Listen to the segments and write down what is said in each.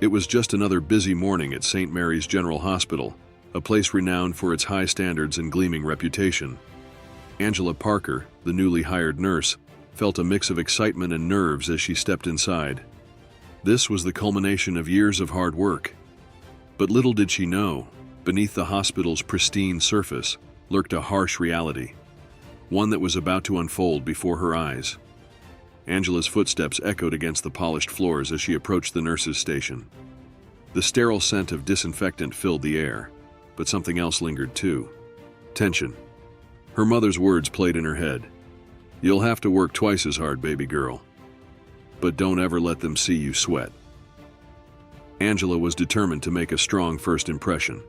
It was just another busy morning at St. Mary's General Hospital, a place renowned for its high standards and gleaming reputation. Angela Parker, the newly hired nurse, felt a mix of excitement and nerves as she stepped inside. This was the culmination of years of hard work. But little did she know, beneath the hospital's pristine surface lurked a harsh reality, one that was about to unfold before her eyes. Angela's footsteps echoed against the polished floors as she approached the nurse's station. The sterile scent of disinfectant filled the air, but something else lingered too. Tension. Her mother's words played in her head. "You'll have to work twice as hard, baby girl. But don't ever let them see you sweat." Angela was determined to make a strong first impression.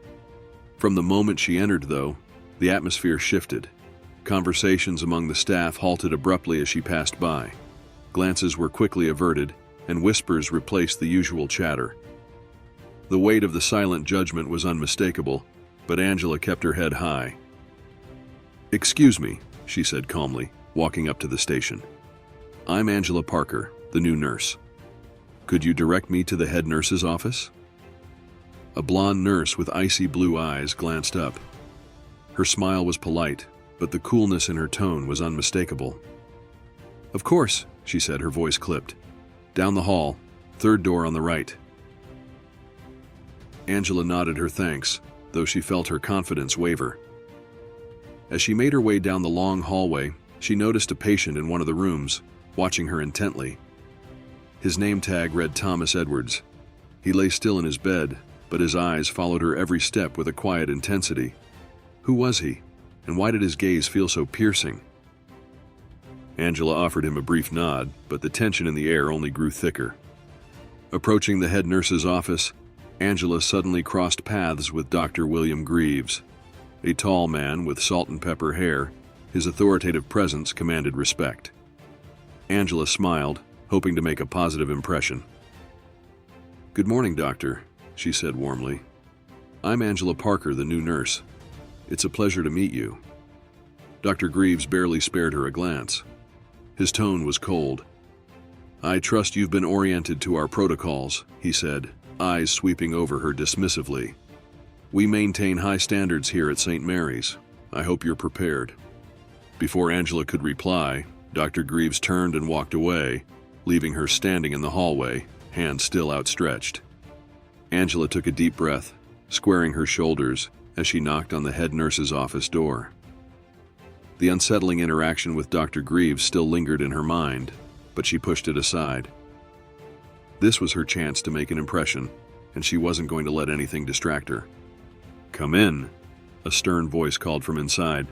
From the moment she entered, though, the atmosphere shifted. Conversations among the staff halted abruptly as she passed by. Glances were quickly averted, and whispers replaced the usual chatter. The weight of the silent judgment was unmistakable, but Angela kept her head high. "Excuse me," she said calmly, walking up to the station. "I'm Angela Parker, the new nurse. Could you direct me to the head nurse's office?" A blonde nurse with icy blue eyes glanced up. Her smile was polite, but the coolness in her tone was unmistakable. "Of course," she said, her voice clipped. "Down the hall, third door on the right." Angela nodded her thanks, though she felt her confidence waver. As she made her way down the long hallway, she noticed a patient in one of the rooms, watching her intently. His name tag read Thomas Edwards. He lay still in his bed, but his eyes followed her every step with a quiet intensity. Who was he, and why did his gaze feel so piercing? Angela offered him a brief nod, but the tension in the air only grew thicker. Approaching the head nurse's office, Angela suddenly crossed paths with Dr. William Greaves. A tall man with salt and pepper hair, his authoritative presence commanded respect. Angela smiled, hoping to make a positive impression. "Good morning, doctor," she said warmly. "I'm Angela Parker, the new nurse. It's a pleasure to meet you." Dr. Greaves barely spared her a glance. His tone was cold. "I trust you've been oriented to our protocols," he said, eyes sweeping over her dismissively. "We maintain high standards here at St. Mary's. I hope you're prepared." Before Angela could reply, Dr. Greaves turned and walked away, leaving her standing in the hallway, hands still outstretched. Angela took a deep breath, squaring her shoulders as she knocked on the head nurse's office door. The unsettling interaction with Dr. Greaves still lingered in her mind, but she pushed it aside. This was her chance to make an impression, and she wasn't going to let anything distract her. "Come in," a stern voice called from inside.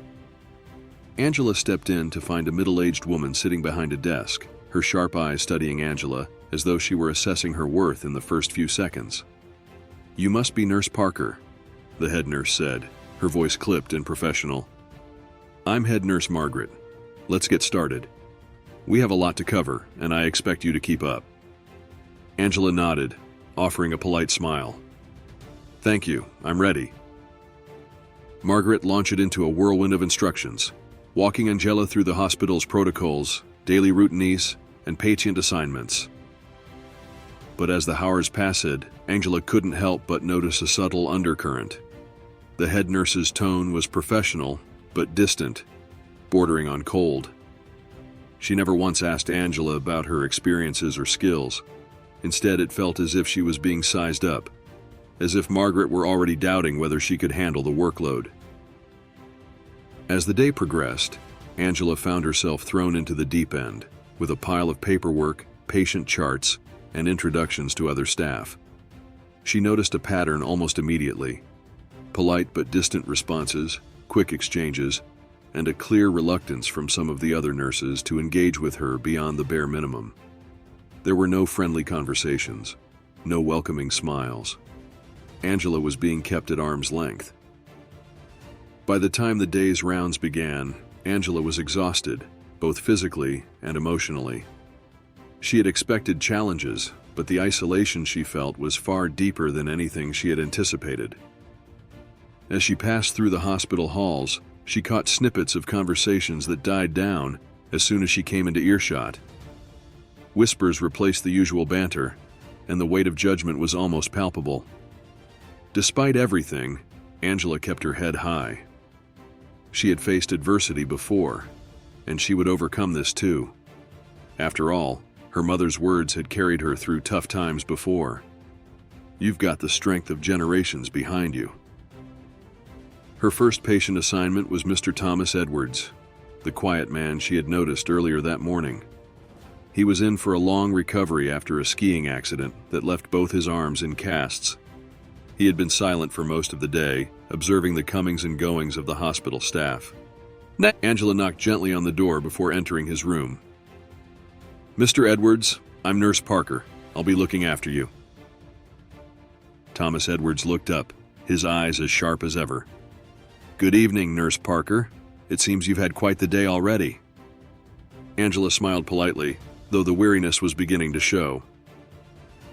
Angela stepped in to find a middle-aged woman sitting behind a desk, her sharp eyes studying Angela as though she were assessing her worth in the first few seconds. "You must be Nurse Parker," the head nurse said, her voice clipped and professional. "I'm head nurse Margaret. Let's get started. We have a lot to cover, and I expect you to keep up." Angela nodded, offering a polite smile. "Thank you, I'm ready." Margaret launched into a whirlwind of instructions, walking Angela through the hospital's protocols, daily routines, and patient assignments. But as the hours passed, Angela couldn't help but notice a subtle undercurrent. The head nurse's tone was professional, but distant, bordering on cold. She never once asked Angela about her experiences or skills. Instead, it felt as if she was being sized up, as if Margaret were already doubting whether she could handle the workload. As the day progressed, Angela found herself thrown into the deep end, with a pile of paperwork, patient charts, and introductions to other staff. She noticed a pattern almost immediately: polite but distant responses, quick exchanges, and a clear reluctance from some of the other nurses to engage with her beyond the bare minimum. There were no friendly conversations, no welcoming smiles. Angela was being kept at arm's length. By the time the day's rounds began, Angela was exhausted, both physically and emotionally. She had expected challenges, but the isolation she felt was far deeper than anything she had anticipated. As she passed through the hospital halls, she caught snippets of conversations that died down as soon as she came into earshot. Whispers replaced the usual banter, and the weight of judgment was almost palpable. Despite everything, Angela kept her head high. She had faced adversity before, and she would overcome this too. After all, her mother's words had carried her through tough times before. You've got the strength of generations behind you. Her first patient assignment was Mr. Thomas Edwards, the quiet man she had noticed earlier that morning. He was in for a long recovery after a skiing accident that left both his arms in casts. He had been silent for most of the day, observing the comings and goings of the hospital staff. Angela knocked gently on the door before entering his room. "Mr. Edwards, I'm Nurse Parker. I'll be looking after you." Thomas Edwards looked up, his eyes as sharp as ever. "Good evening, Nurse Parker. It seems you've had quite the day already." Angela smiled politely, though the weariness was beginning to show.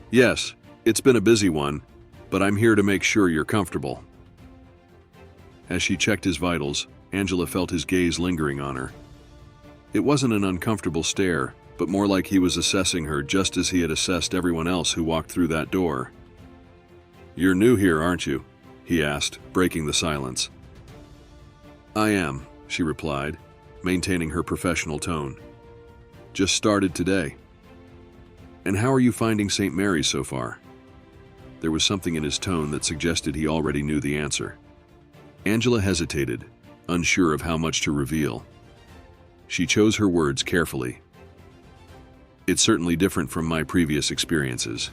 "Yes, it's been a busy one, but I'm here to make sure you're comfortable." As she checked his vitals, Angela felt his gaze lingering on her. It wasn't an uncomfortable stare, but more like he was assessing her just as he had assessed everyone else who walked through that door. "You're new here, aren't you?" he asked, breaking the silence. "I am," she replied, maintaining her professional tone. "Just started today." "And how are you finding St. Mary's so far?" There was something in his tone that suggested he already knew the answer. Angela hesitated, unsure of how much to reveal. She chose her words carefully. "It's certainly different from my previous experiences,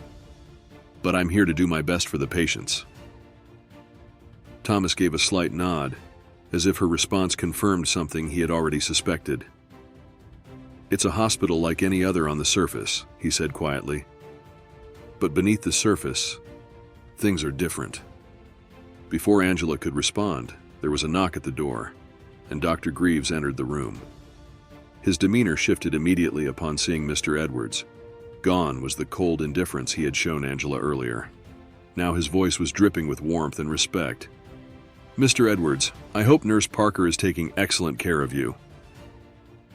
but I'm here to do my best for the patients." Thomas gave a slight nod, as if her response confirmed something he had already suspected. "It's a hospital like any other on the surface," he said quietly. "But beneath the surface, things are different." Before Angela could respond, there was a knock at the door, and Dr. Greaves entered the room. His demeanor shifted immediately upon seeing Mr. Edwards. Gone was the cold indifference he had shown Angela earlier. Now his voice was dripping with warmth and respect. "Mr. Edwards, I hope Nurse Parker is taking excellent care of you."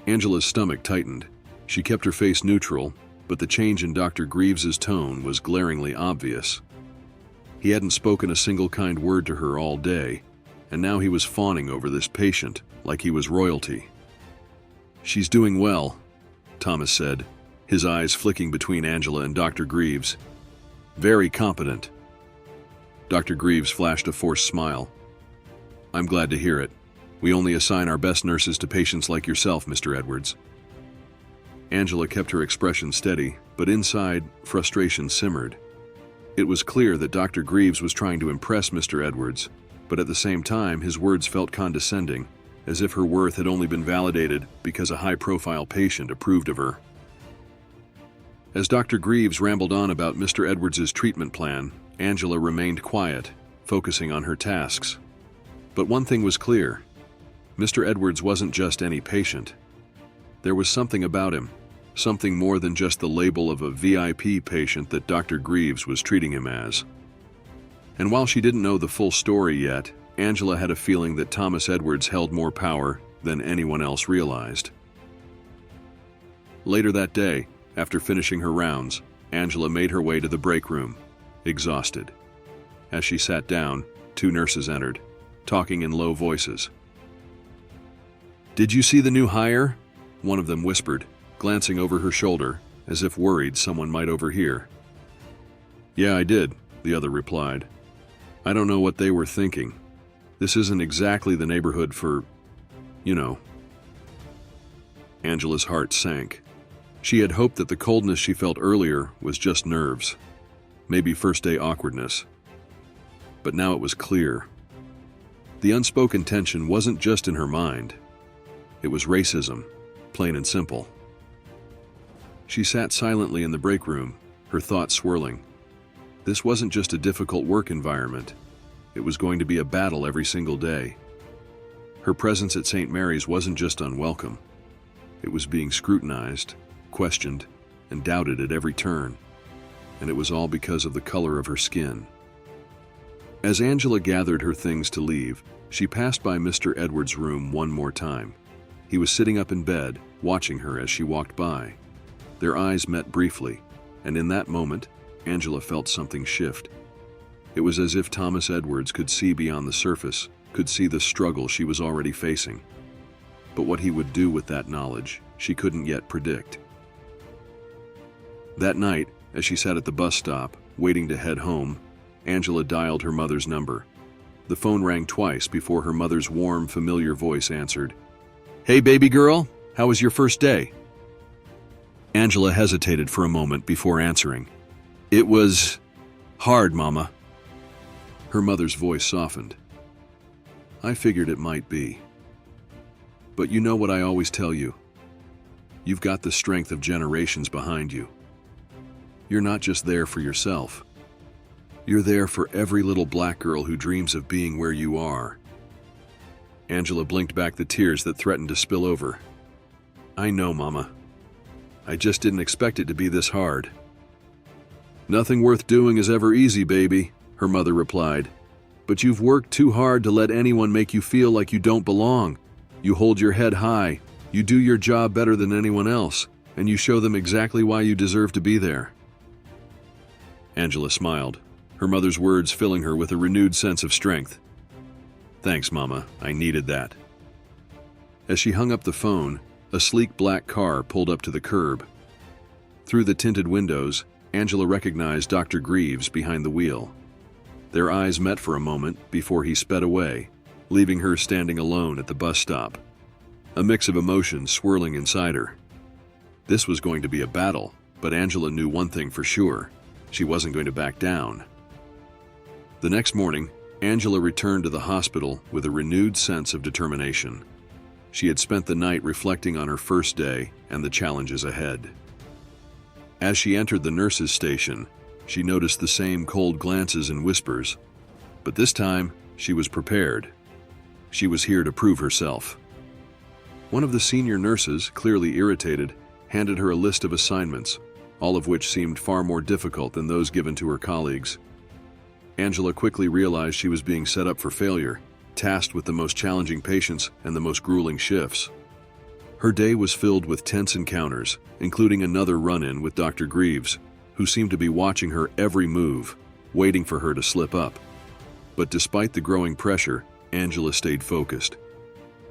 Angela's stomach tightened. She kept her face neutral, but the change in Dr. Greaves's tone was glaringly obvious. He hadn't spoken a single kind word to her all day, and now he was fawning over this patient like he was royalty. "She's doing well," Thomas said, his eyes flicking between Angela and Dr. Greaves. "Very competent." Dr. Greaves flashed a forced smile. "I'm glad to hear it. We only assign our best nurses to patients like yourself, Mr. Edwards." Angela kept her expression steady, but inside, frustration simmered. It was clear that Dr. Greaves was trying to impress Mr. Edwards, but at the same time his words felt condescending, as if her worth had only been validated because a high-profile patient approved of her. As Dr. Greaves rambled on about Mr. Edwards's treatment plan, Angela remained quiet, focusing on her tasks. But one thing was clear. Mr. Edwards wasn't just any patient. There was something about him, something more than just the label of a VIP patient that Dr. Greaves was treating him as. And while she didn't know the full story yet, Angela had a feeling that Thomas Edwards held more power than anyone else realized. Later that day, after finishing her rounds, Angela made her way to the break room, exhausted. As she sat down, two nurses entered, talking in low voices. "Did you see the new hire?" one of them whispered, glancing over her shoulder, as if worried someone might overhear. "Yeah, I did," the other replied. "I don't know what they were thinking. This isn't exactly the neighborhood for, you know." Angela's heart sank. She had hoped that the coldness she felt earlier was just nerves, maybe first-day awkwardness. But now it was clear. The unspoken tension wasn't just in her mind. It was racism, plain and simple. She sat silently in the break room, her thoughts swirling. This wasn't just a difficult work environment. It was going to be a battle every single day. Her presence at St. Mary's wasn't just unwelcome. It was being scrutinized, questioned, and doubted at every turn. And it was all because of the color of her skin. As Angela gathered her things to leave, she passed by Mr. Edwards' room one more time. He was sitting up in bed, watching her as she walked by. Their eyes met briefly, and in that moment, Angela felt something shift. It was as if Thomas Edwards could see beyond the surface, could see the struggle she was already facing. But what he would do with that knowledge, she couldn't yet predict. That night, as she sat at the bus stop, waiting to head home, Angela dialed her mother's number. The phone rang twice before her mother's warm, familiar voice answered. "Hey, baby girl, how was your first day?" Angela hesitated for a moment before answering. "It was hard, Mama." Her mother's voice softened. "I figured it might be. But you know what I always tell you? You've got the strength of generations behind you. You're not just there for yourself. You're there for every little black girl who dreams of being where you are." Angela blinked back the tears that threatened to spill over. "I know, Mama. I just didn't expect it to be this hard." "Nothing worth doing is ever easy, baby," her mother replied. "But you've worked too hard to let anyone make you feel like you don't belong. You hold your head high, you do your job better than anyone else, and you show them exactly why you deserve to be there." Angela smiled, her mother's words filling her with a renewed sense of strength. "Thanks, Mama. I needed that." As she hung up the phone, a sleek black car pulled up to the curb. Through the tinted windows, Angela recognized Dr. Greaves behind the wheel. Their eyes met for a moment before he sped away, leaving her standing alone at the bus stop. A mix of emotions swirling inside her. This was going to be a battle, but Angela knew one thing for sure. She wasn't going to back down. The next morning, Angela returned to the hospital with a renewed sense of determination. She had spent the night reflecting on her first day and the challenges ahead. As she entered the nurse's station, she noticed the same cold glances and whispers, but this time she was prepared. She was here to prove herself. One of the senior nurses, clearly irritated, handed her a list of assignments, all of which seemed far more difficult than those given to her colleagues. Angela quickly realized she was being set up for failure, tasked with the most challenging patients and the most grueling shifts. Her day was filled with tense encounters, including another run-in with Dr. Greaves, who seemed to be watching her every move, waiting for her to slip up. But despite the growing pressure, Angela stayed focused.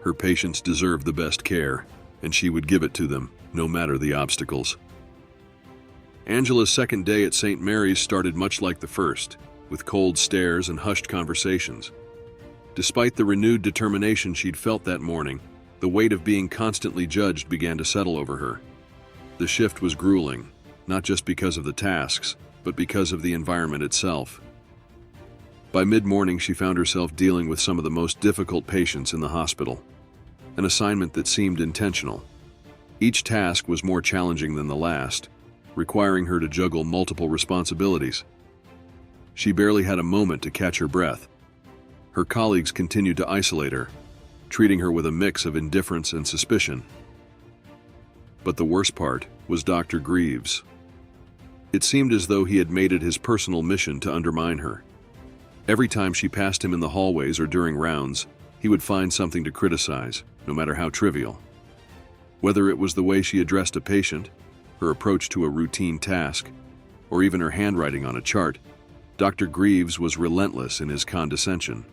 Her patients deserved the best care, and she would give it to them, no matter the obstacles. Angela's second day at St. Mary's started much like the first, with cold stares and hushed conversations. Despite the renewed determination she'd felt that morning, the weight of being constantly judged began to settle over her. The shift was grueling, not just because of the tasks, but because of the environment itself. By mid-morning, she found herself dealing with some of the most difficult patients in the hospital, an assignment that seemed intentional. Each task was more challenging than the last, requiring her to juggle multiple responsibilities. She barely had a moment to catch her breath. Her colleagues continued to isolate her, treating her with a mix of indifference and suspicion. But the worst part was Dr. Greaves. It seemed as though he had made it his personal mission to undermine her. Every time she passed him in the hallways or during rounds, he would find something to criticize, no matter how trivial. Whether it was the way she addressed a patient, her approach to a routine task, or even her handwriting on a chart, Dr. Greaves was relentless in his condescension.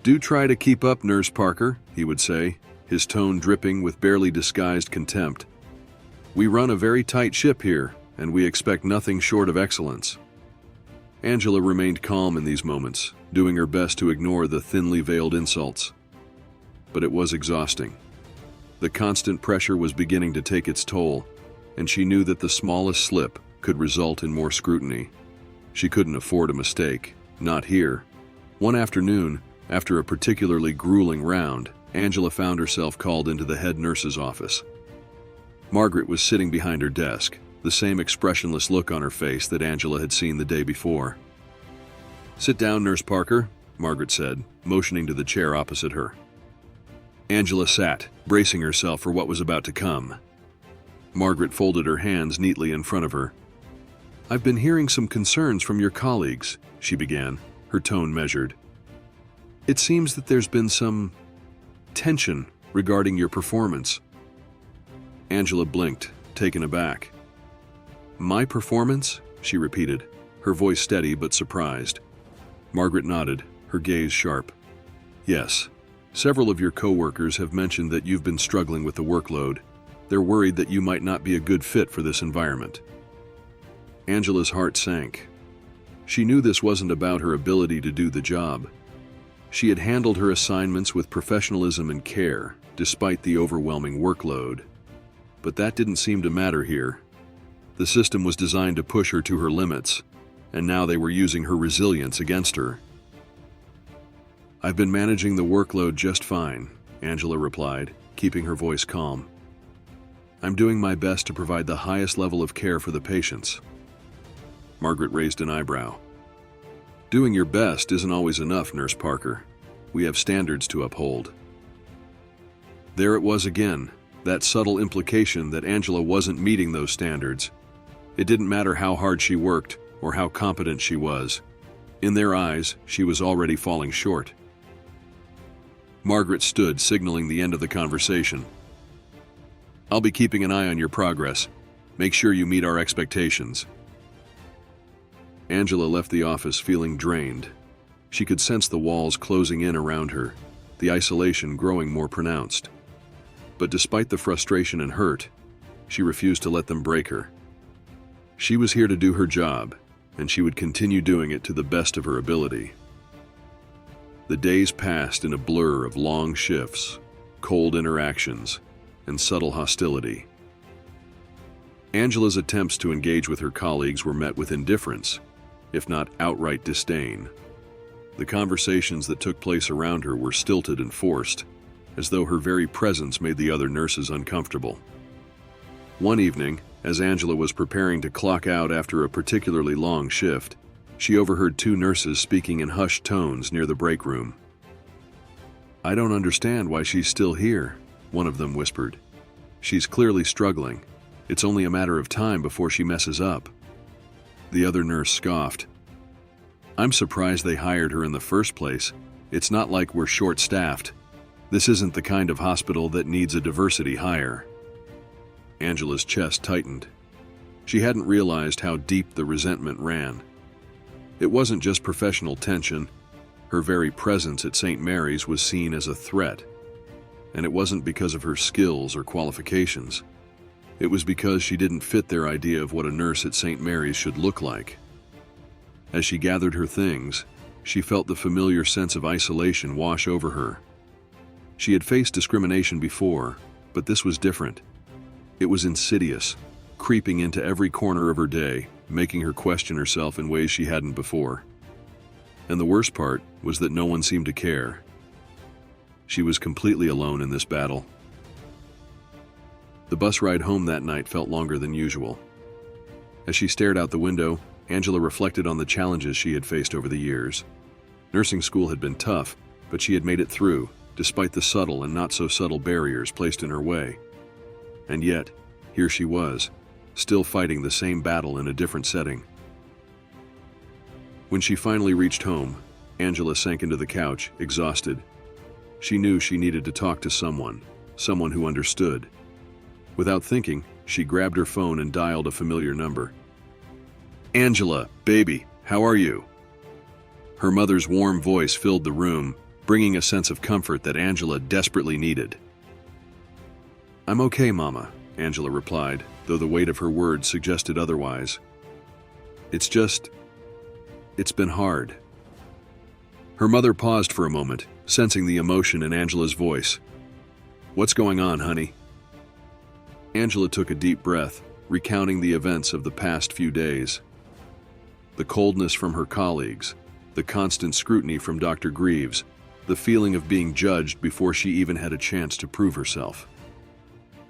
"Do try to keep up, Nurse Parker," he would say, his tone dripping with barely disguised contempt. "We run a very tight ship here, and we expect nothing short of excellence." Angela remained calm in these moments, doing her best to ignore the thinly veiled insults. But it was exhausting. The constant pressure was beginning to take its toll, and she knew that the smallest slip could result in more scrutiny. She couldn't afford a mistake, not here. One afternoon, after a particularly grueling round, Angela found herself called into the head nurse's office. Margaret was sitting behind her desk, the same expressionless look on her face that Angela had seen the day before. "Sit down, Nurse Parker," Margaret said, motioning to the chair opposite her. Angela sat, bracing herself for what was about to come. Margaret folded her hands neatly in front of her. "I've been hearing some concerns from your colleagues," she began, her tone measured. "It seems that there's been some tension regarding your performance." Angela blinked, taken aback. "My performance?" she repeated, her voice steady but surprised. Margaret nodded, her gaze sharp. Yes. Several of your co-workers have mentioned that you've been struggling with the workload. They're worried that you might not be a good fit for this environment. Angela's heart sank. She knew this wasn't about her ability to do the job. She had handled her assignments with professionalism and care, despite the overwhelming workload. But that didn't seem to matter here. The system was designed to push her to her limits, and now they were using her resilience against her. I've been managing the workload just fine, Angela replied, keeping her voice calm. I'm doing my best to provide the highest level of care for the patients. Margaret raised an eyebrow. Doing your best isn't always enough, Nurse Parker. We have standards to uphold. There it was again, that subtle implication that Angela wasn't meeting those standards. It didn't matter how hard she worked or how competent she was. In their eyes, she was already falling short. Margaret stood, signaling the end of the conversation. I'll be keeping an eye on your progress. Make sure you meet our expectations. Angela left the office feeling drained. She could sense the walls closing in around her, the isolation growing more pronounced. But despite the frustration and hurt, she refused to let them break her. She was here to do her job, and she would continue doing it to the best of her ability. The days passed in a blur of long shifts, cold interactions, and subtle hostility. Angela's attempts to engage with her colleagues were met with indifference, if not outright disdain. The conversations that took place around her were stilted and forced, as though her very presence made the other nurses uncomfortable. One evening, as Angela was preparing to clock out after a particularly long shift, she overheard two nurses speaking in hushed tones near the break room. I don't understand why she's still here, one of them whispered. She's clearly struggling. It's only a matter of time before she messes up. The other nurse scoffed. I'm surprised they hired her in the first place. It's not like we're short-staffed. This isn't the kind of hospital that needs a diversity hire. Angela's chest tightened. She hadn't realized how deep the resentment ran. It wasn't just professional tension. Her very presence at St. Mary's was seen as a threat. And it wasn't because of her skills or qualifications. It was because she didn't fit their idea of what a nurse at St. Mary's should look like. As she gathered her things, she felt the familiar sense of isolation wash over her. She had faced discrimination before, but this was different. It was insidious, creeping into every corner of her day, making her question herself in ways she hadn't before. And the worst part was that no one seemed to care. She was completely alone in this battle. The bus ride home that night felt longer than usual. As she stared out the window, Angela reflected on the challenges she had faced over the years. Nursing school had been tough, but she had made it through, despite the subtle and not-so-subtle barriers placed in her way. And yet, here she was, still fighting the same battle in a different setting. When she finally reached home, Angela sank into the couch, exhausted. She knew she needed to talk to someone who understood. Without thinking, she grabbed her phone and dialed a familiar number. Angela, baby, how are you? Her mother's warm voice filled the room, bringing a sense of comfort that Angela desperately needed. I'm okay, Mama, Angela replied, though the weight of her words suggested otherwise. It's been hard. Her mother paused for a moment, sensing the emotion in Angela's voice. What's going on, honey? Angela took a deep breath, recounting the events of the past few days. The coldness from her colleagues, the constant scrutiny from Dr. Greaves, the feeling of being judged before she even had a chance to prove herself.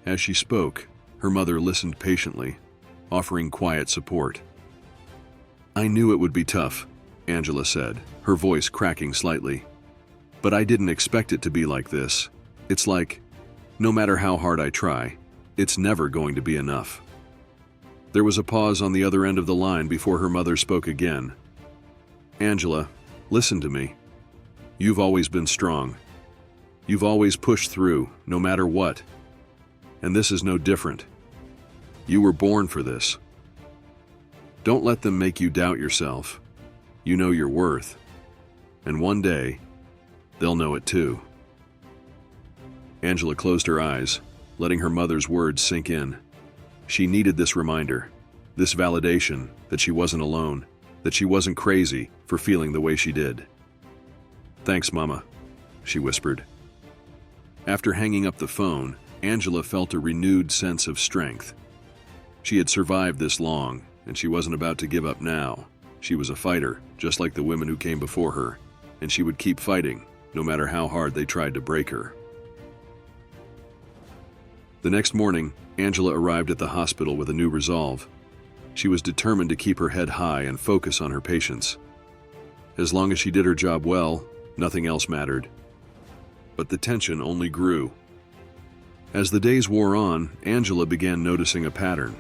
As she spoke, her mother listened patiently, offering quiet support. I knew it would be tough, Angela said, her voice cracking slightly. But I didn't expect it to be like this. It's like, no matter how hard I try, it's never going to be enough. There was a pause on the other end of the line before her mother spoke again. Angela, listen to me. You've always been strong. You've always pushed through, no matter what. And this is no different. You were born for this. Don't let them make you doubt yourself. You know your worth. And one day, they'll know it too. Angela closed her eyes, letting her mother's words sink in. She needed this reminder, this validation that she wasn't alone, that she wasn't crazy for feeling the way she did. "Thanks, Mama," she whispered. After hanging up the phone, Angela felt a renewed sense of strength. She had survived this long, and she wasn't about to give up now. She was a fighter, just like the women who came before her, and she would keep fighting, no matter how hard they tried to break her. The next morning, Angela arrived at the hospital with a new resolve. She was determined to keep her head high and focus on her patients. As long as she did her job well, nothing else mattered. But the tension only grew. As the days wore on, Angela began noticing a pattern.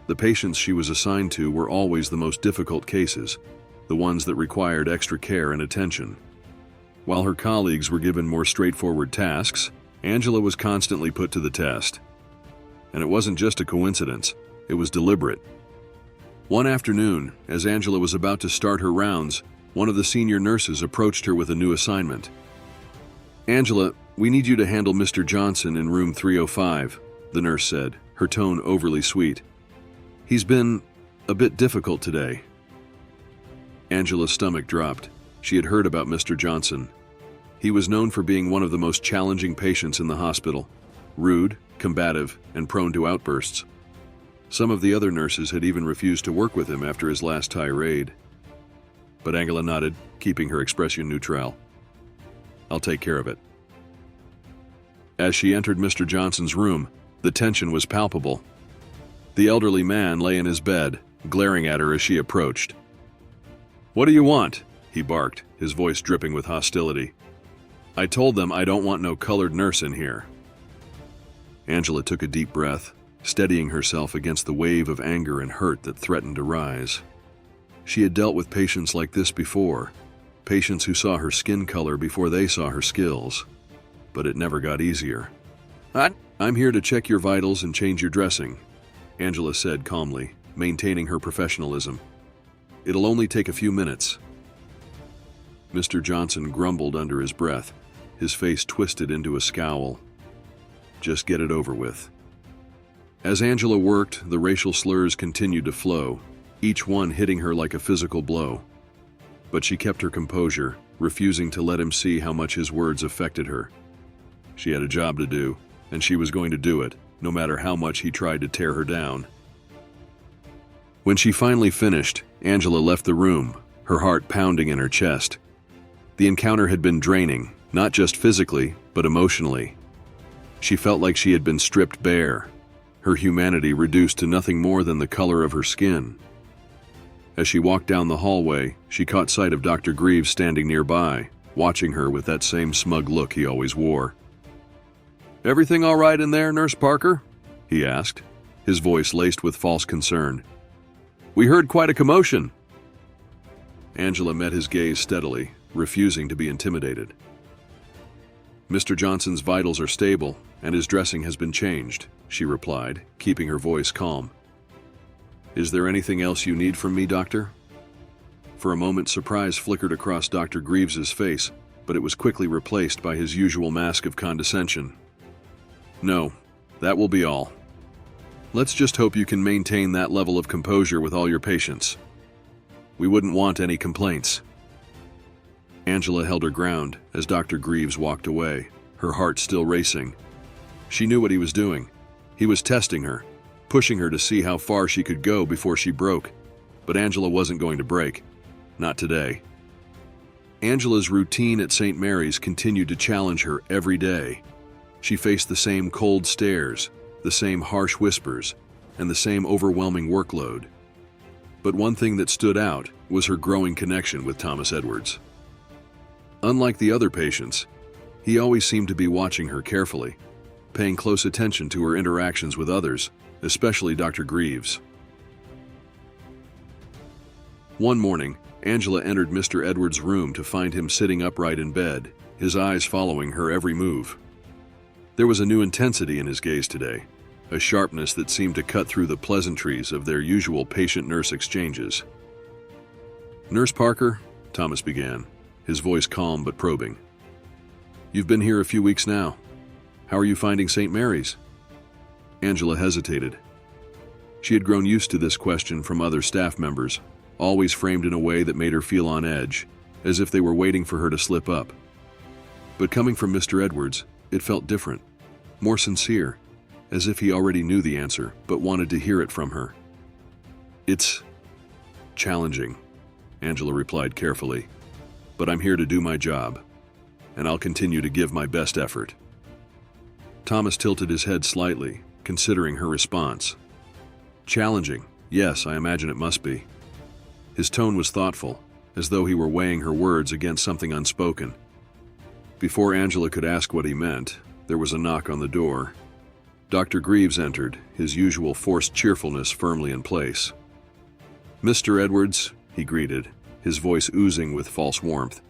The patients she was assigned to were always the most difficult cases, the ones that required extra care and attention. While her colleagues were given more straightforward tasks, Angela was constantly put to the test. And it wasn't just a coincidence, it was deliberate. One afternoon, as Angela was about to start her rounds, one of the senior nurses approached her with a new assignment. "Angela, we need you to handle Mr. Johnson in room 305, the nurse said, her tone overly sweet. "He's been a bit difficult today." Angela's stomach dropped. She had heard about Mr. Johnson. He was known for being one of the most challenging patients in the hospital, rude, combative, and prone to outbursts. Some of the other nurses had even refused to work with him after his last tirade. But Angela nodded, keeping her expression neutral. "I'll take care of it." As she entered Mr. Johnson's room, the tension was palpable. The elderly man lay in his bed, glaring at her as she approached. "What do you want?" he barked, his voice dripping with hostility. "I told them I don't want no colored nurse in here." Angela took a deep breath, steadying herself against the wave of anger and hurt that threatened to rise. She had dealt with patients like this before, patients who saw her skin color before they saw her skills. But it never got easier. "I'm here to check your vitals and change your dressing," Angela said calmly, maintaining her professionalism. "It'll only take a few minutes." Mr. Johnson grumbled under his breath, his face twisted into a scowl. Just get it over with. As Angela worked, the racial slurs continued to flow, each one hitting her like a physical blow. But she kept her composure, refusing to let him see how much his words affected her. She had a job to do, and she was going to do it, no matter how much he tried to tear her down. When she finally finished, Angela left the room, her heart pounding in her chest. The encounter had been draining, not just physically, but emotionally. She felt like she had been stripped bare, her humanity reduced to nothing more than the color of her skin. As she walked down the hallway, she caught sight of Dr. Greaves standing nearby, watching her with that same smug look he always wore. "Everything all right in there, Nurse Parker?" he asked, his voice laced with false concern. "We heard quite a commotion." Angela met his gaze steadily, refusing to be intimidated. "Mr. Johnson's vitals are stable, and his dressing has been changed," she replied, keeping her voice calm. "Is there anything else you need from me, Doctor?" For a moment, surprise flickered across Dr. Greaves's face, but it was quickly replaced by his usual mask of condescension. "No, that will be all. Let's just hope you can maintain that level of composure with all your patients. We wouldn't want any complaints." Angela held her ground as Dr. Greaves walked away, her heart still racing. She knew what he was doing. He was testing her, pushing her to see how far she could go before she broke. But Angela wasn't going to break. Not today. Angela's routine at St. Mary's continued to challenge her every day. She faced the same cold stares, the same harsh whispers, and the same overwhelming workload. But one thing that stood out was her growing connection with Thomas Edwards. Unlike the other patients, he always seemed to be watching her carefully, paying close attention to her interactions with others, especially Dr. Greaves. One morning, Angela entered Mr. Edwards' room to find him sitting upright in bed, his eyes following her every move. There was a new intensity in his gaze today, a sharpness that seemed to cut through the pleasantries of their usual patient-nurse exchanges. "Nurse Parker," Thomas began, his voice calm but probing. "You've been here a few weeks now. How are you finding St. Mary's?" Angela hesitated. She had grown used to this question from other staff members, always framed in a way that made her feel on edge, as if they were waiting for her to slip up. But coming from Mr. Edwards, it felt different, more sincere, as if he already knew the answer but wanted to hear it from her. "It's challenging," Angela replied carefully, "but I'm here to do my job, and I'll continue to give my best effort." Thomas tilted his head slightly, considering her response. "Challenging, yes, I imagine it must be." His tone was thoughtful, as though he were weighing her words against something unspoken. Before Angela could ask what he meant, there was a knock on the door. Dr. Greaves entered, his usual forced cheerfulness firmly in place. "Mr. Edwards," he greeted, his voice oozing with false warmth.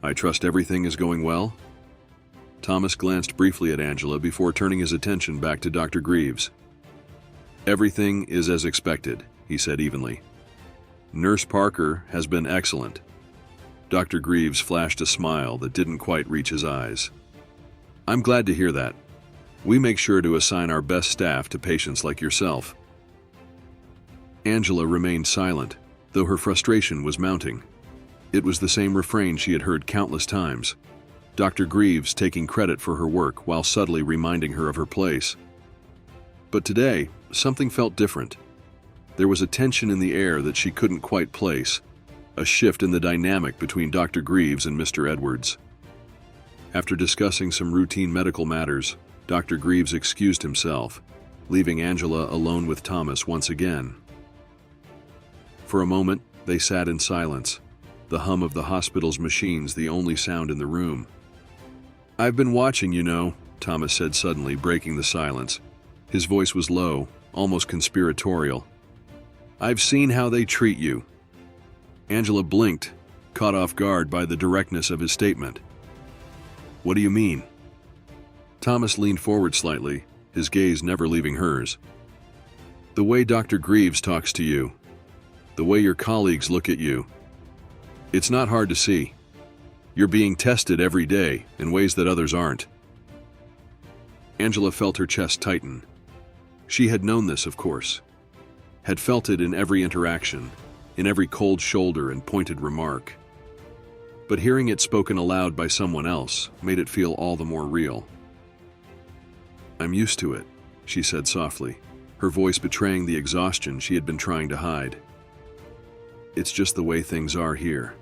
"I trust everything is going well?" Thomas glanced briefly at Angela before turning his attention back to Dr. Greaves. "Everything is as expected," he said evenly. "Nurse Parker has been excellent." Dr. Greaves flashed a smile that didn't quite reach his eyes. "I'm glad to hear that. We make sure to assign our best staff to patients like yourself." Angela remained silent, though her frustration was mounting. It was the same refrain she had heard countless times, Dr. Greaves taking credit for her work while subtly reminding her of her place. But today, something felt different. There was a tension in the air that she couldn't quite place, a shift in the dynamic between Dr. Greaves and Mr. Edwards. After discussing some routine medical matters, Dr. Greaves excused himself, leaving Angela alone with Thomas once again. For a moment, they sat in silence, the hum of the hospital's machines the only sound in the room. "I've been watching, you know," Thomas said suddenly, breaking the silence. His voice was low, almost conspiratorial. "I've seen how they treat you." Angela blinked, caught off guard by the directness of his statement. "What do you mean?" Thomas leaned forward slightly, his gaze never leaving hers. "The way Dr. Greaves talks to you, the way your colleagues look at you. It's not hard to see. You're being tested every day in ways that others aren't." Angela felt her chest tighten. She had known this, of course, had felt it in every interaction, in every cold shoulder and pointed remark. But hearing it spoken aloud by someone else made it feel all the more real. "I'm used to it," she said softly, her voice betraying the exhaustion she had been trying to hide. "It's just the way things are here."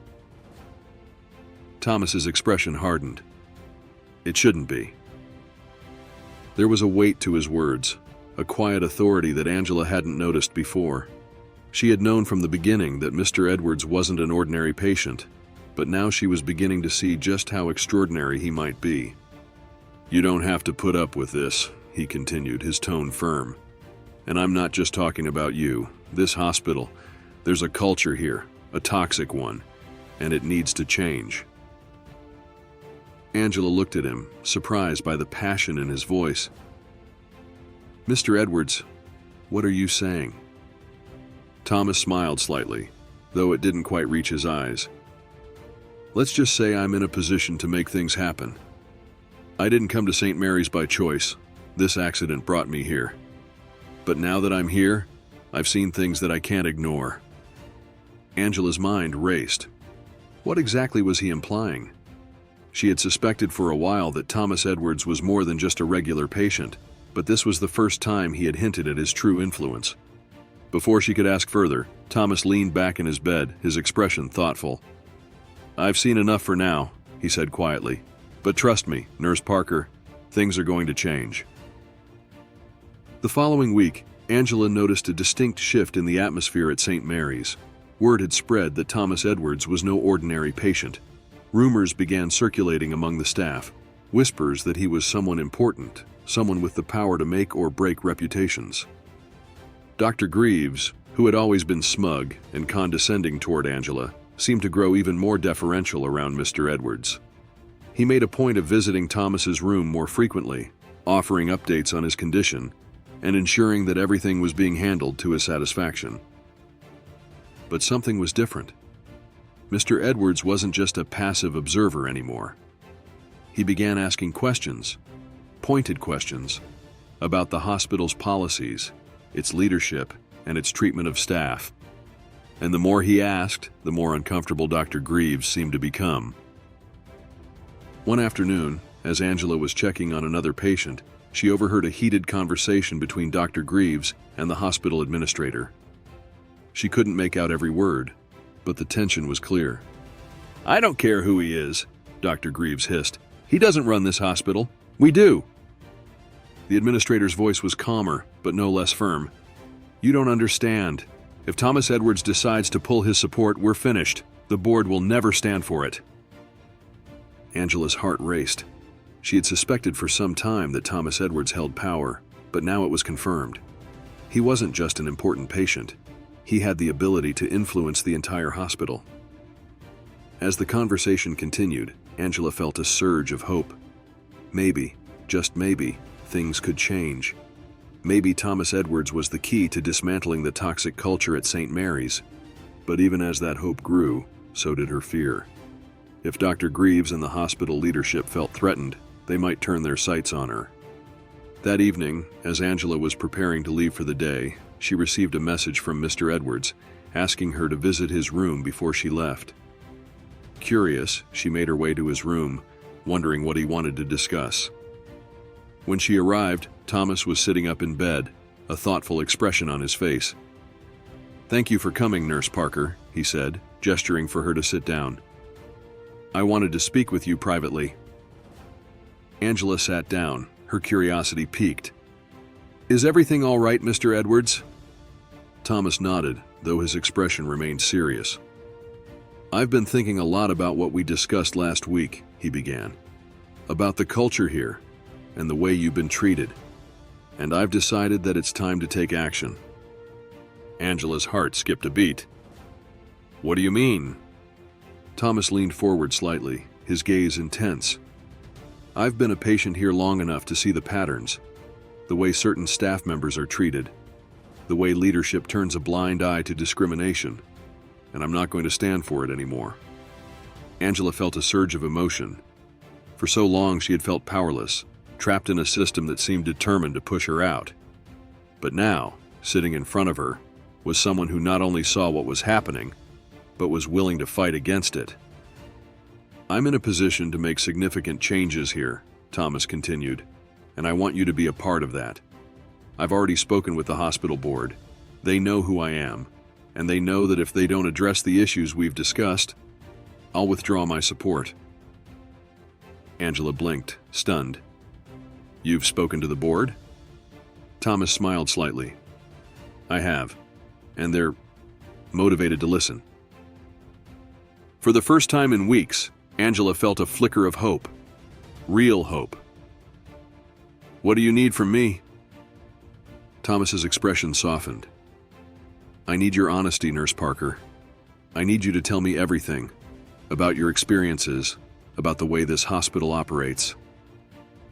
Thomas's expression hardened. "It shouldn't be." There was a weight to his words, a quiet authority that Angela hadn't noticed before. She had known from the beginning that Mr. Edwards wasn't an ordinary patient, but now she was beginning to see just how extraordinary he might be. "You don't have to put up with this," he continued, his tone firm. "And I'm not just talking about you. This hospital, there's a culture here, a toxic one, and it needs to change." Angela looked at him, surprised by the passion in his voice. "Mr. Edwards, what are you saying?" Thomas smiled slightly, though it didn't quite reach his eyes. "Let's just say I'm in a position to make things happen. I didn't come to St. Mary's by choice. This accident brought me here. But now that I'm here, I've seen things that I can't ignore." Angela's mind raced. What exactly was he implying? She had suspected for a while that Thomas Edwards was more than just a regular patient, but this was the first time he had hinted at his true influence. Before she could ask further, Thomas leaned back in his bed, his expression thoughtful. "I've seen enough for now," he said quietly. "But trust me, Nurse Parker, things are going to change." The following week, Angela noticed a distinct shift in the atmosphere at St. Mary's. Word had spread that Thomas Edwards was no ordinary patient. Rumors began circulating among the staff, whispers that he was someone important, someone with the power to make or break reputations. Dr. Greaves, who had always been smug and condescending toward Angela, seemed to grow even more deferential around Mr. Edwards. He made a point of visiting Thomas's room more frequently, offering updates on his condition, and ensuring that everything was being handled to his satisfaction. But something was different. Mr. Edwards wasn't just a passive observer anymore. He began asking questions, pointed questions, about the hospital's policies, its leadership, and its treatment of staff. And the more he asked, the more uncomfortable Dr. Greaves seemed to become. One afternoon, as Angela was checking on another patient, she overheard a heated conversation between Dr. Greaves and the hospital administrator. She couldn't make out every word, but the tension was clear. "I don't care who he is," Dr. Greaves hissed. "He doesn't run this hospital. We do." The administrator's voice was calmer, but no less firm. "You don't understand. If Thomas Edwards decides to pull his support, we're finished. The board will never stand for it." Angela's heart raced. She had suspected for some time that Thomas Edwards held power, but now it was confirmed. He wasn't just an important patient. He had the ability to influence the entire hospital. As the conversation continued, Angela felt a surge of hope. Maybe, just maybe, things could change. Maybe Thomas Edwards was the key to dismantling the toxic culture at St. Mary's. But even as that hope grew, so did her fear. If Dr. Greaves and the hospital leadership felt threatened, they might turn their sights on her. That evening, as Angela was preparing to leave for the day, she received a message from Mr. Edwards, asking her to visit his room before she left. Curious, she made her way to his room, wondering what he wanted to discuss. When she arrived, Thomas was sitting up in bed, a thoughtful expression on his face. "Thank you for coming, Nurse Parker," he said, gesturing for her to sit down. "I wanted to speak with you privately." Angela sat down, her curiosity piqued. "Is everything all right, Mr. Edwards?" Thomas nodded, though his expression remained serious. "I've been thinking a lot about what we discussed last week," he began. "About the culture here, and the way you've been treated. And I've decided that it's time to take action." Angela's heart skipped a beat. "What do you mean?" Thomas leaned forward slightly, his gaze intense. "I've been a patient here long enough to see the patterns, the way certain staff members are treated, the way leadership turns a blind eye to discrimination, and I'm not going to stand for it anymore." Angela felt a surge of emotion. For so long she had felt powerless, trapped in a system that seemed determined to push her out. But now, sitting in front of her, was someone who not only saw what was happening, but was willing to fight against it. "I'm in a position to make significant changes here," Thomas continued, "and I want you to be a part of that. I've already spoken with the hospital board. They know who I am, and they know that if they don't address the issues we've discussed, I'll withdraw my support." Angela blinked, stunned. "You've spoken to the board?" Thomas smiled slightly. "I have, and they're motivated to listen." For the first time in weeks, Angela felt a flicker of hope. Real hope. "What do you need from me?" Thomas's expression softened. "I need your honesty, Nurse Parker. I need you to tell me everything about your experiences, about the way this hospital operates.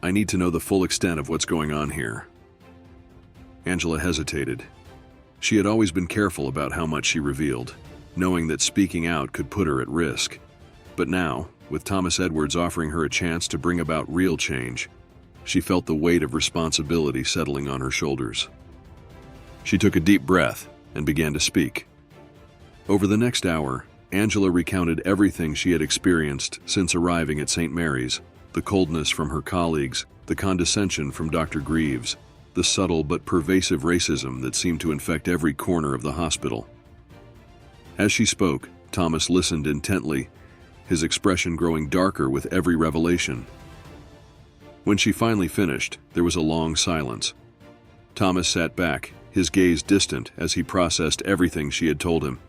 I need to know the full extent of what's going on here." Angela hesitated. She had always been careful about how much she revealed, knowing that speaking out could put her at risk. But now, with Thomas Edwards offering her a chance to bring about real change, she felt the weight of responsibility settling on her shoulders. She took a deep breath and began to speak. Over the next hour, Angela recounted everything she had experienced since arriving at St. Mary's: the coldness from her colleagues, the condescension from Dr. Greaves, the subtle but pervasive racism that seemed to infect every corner of the hospital. As she spoke, Thomas listened intently, his expression growing darker with every revelation. When she finally finished, there was a long silence. Thomas sat back, his gaze distant as he processed everything she had told him.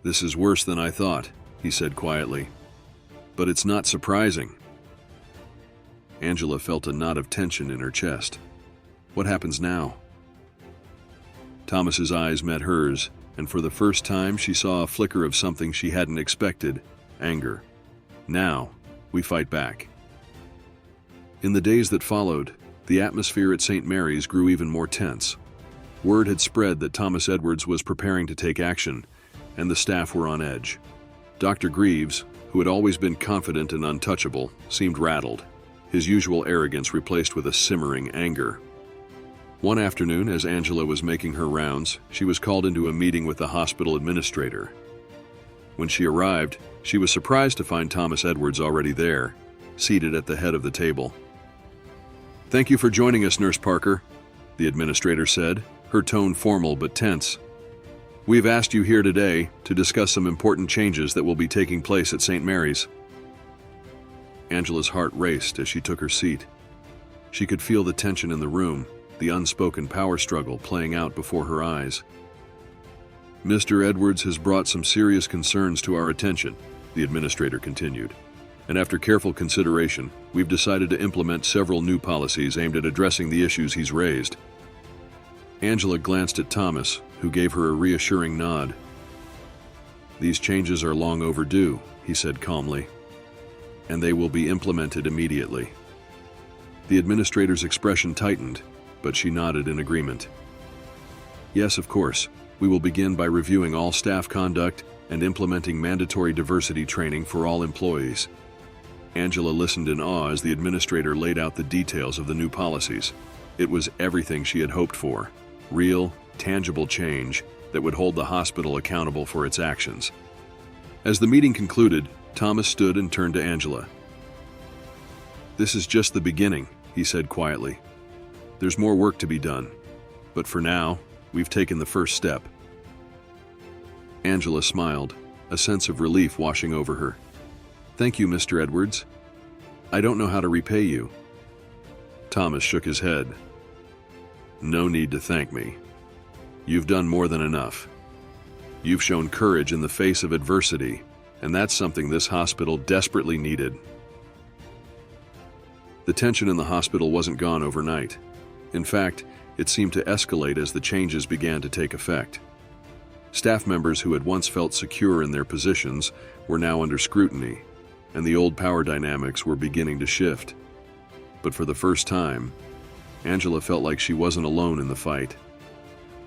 "This is worse than I thought," he said quietly. "But it's not surprising." Angela felt a knot of tension in her chest. What happens now? Thomas's eyes met hers, and for the first time she saw a flicker of something she hadn't expected: anger. "Now, we fight back." In the days that followed, The atmosphere at St. Mary's grew even more tense. Word had spread that Thomas Edwards was preparing to take action, and the staff were on edge. Dr. Greaves, who had always been confident and untouchable, seemed rattled, his usual arrogance replaced with a simmering anger. One afternoon, as Angela was making her rounds, she was called into a meeting with the hospital administrator. When she arrived, she was surprised to find Thomas Edwards already there, seated at the head of the table. "Thank you for joining us, Nurse Parker," the administrator said, her tone formal but tense. "We've asked you here today to discuss some important changes that will be taking place at St. Mary's." Angela's heart raced as she took her seat. She could feel the tension in the room, the unspoken power struggle playing out before her eyes. "Mr. Edwards has brought some serious concerns to our attention," the administrator continued. "And after careful consideration, we've decided to implement several new policies aimed at addressing the issues he's raised." Angela glanced at Thomas, who gave her a reassuring nod. "These changes are long overdue," he said calmly, "and they will be implemented immediately." The administrator's expression tightened, but she nodded in agreement. "Yes, of course. We will begin by reviewing all staff conduct and implementing mandatory diversity training for all employees." Angela listened in awe as the administrator laid out the details of the new policies. It was everything she had hoped for: real, tangible change that would hold the hospital accountable for its actions. As the meeting concluded, Thomas stood and turned to Angela. "This is just the beginning," he said quietly. "There's more work to be done, but for now, we've taken the first step." Angela smiled, a sense of relief washing over her. "Thank you, Mr. Edwards. I don't know how to repay you." Thomas shook his head. "No need to thank me. You've done more than enough. You've shown courage in the face of adversity, and that's something this hospital desperately needed." The tension in the hospital wasn't gone overnight. In fact, it seemed to escalate as the changes began to take effect. Staff members who had once felt secure in their positions were now under scrutiny, and the old power dynamics were beginning to shift. But for the first time, Angela felt like she wasn't alone in the fight.